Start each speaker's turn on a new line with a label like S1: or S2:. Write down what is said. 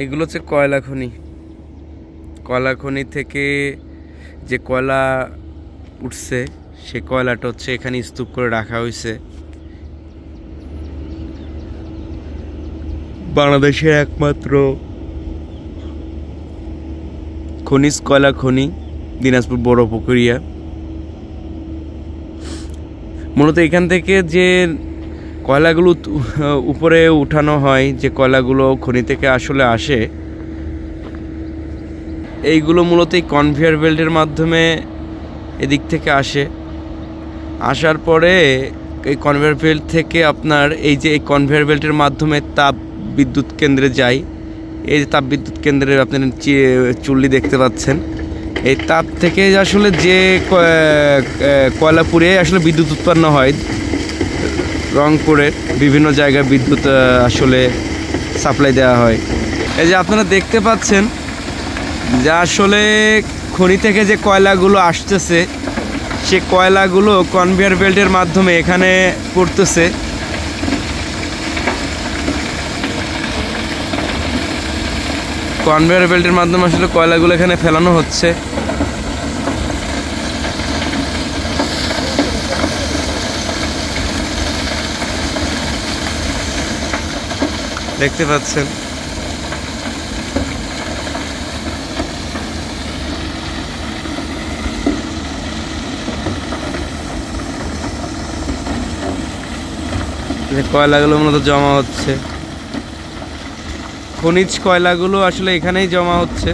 S1: এগুলো হচ্ছে কয়লা খনি। কয়লা খনি থেকে যে কয়লা উঠছে সে কয়লাটা হচ্ছে এখানে স্তূপ করে রাখা হয়েছে। বাংলাদেশের একমাত্র খনিজ কয়লা খনি দিনাজপুর বড়পুকুরিয়া। মূলত এখান থেকে যে কয়লাগুলো উপরে উঠানো হয়, যে কয়লাগুলো খনি থেকে আসলে আসে, এইগুলো মূলত এই কনভেয়ার বেল্টের মাধ্যমে এদিক থেকে আসে। আসার পরে এই কনভেয়ার বেল্ট থেকে আপনার এই যে এই কনভেয়ার বেল্টের মাধ্যমে তাপ বিদ্যুৎ কেন্দ্রে যায়। এই যে তাপ বিদ্যুৎ কেন্দ্রে আপনার চুল্লি দেখতে পাচ্ছেন, এই তাপ থেকে আসলে যে কয়লা পুড়ে আসলে বিদ্যুৎ উৎপন্ন হয়। রংপুরের বিভিন্ন জায়গায় বিদ্যুৎ আসলে সাপ্লাই দেওয়া হয়। এই যে আপনারা দেখতে পাচ্ছেন যে আসলে খনি থেকে যে কয়লাগুলো আসতেছে সে কয়লাগুলো কনভেয়ার বেল্টের মাধ্যমে এখানে পড়তেছে। কনভেয়ার বেল্টের মাধ্যমে আসলে কয়লাগুলো এখানে ফেলানো হচ্ছে। দেখতে পাচ্ছেন কয়লাগুলো মূলত জমা হচ্ছে। খনিজ কয়লাগুলো আসলে এখানেই জমা হচ্ছে।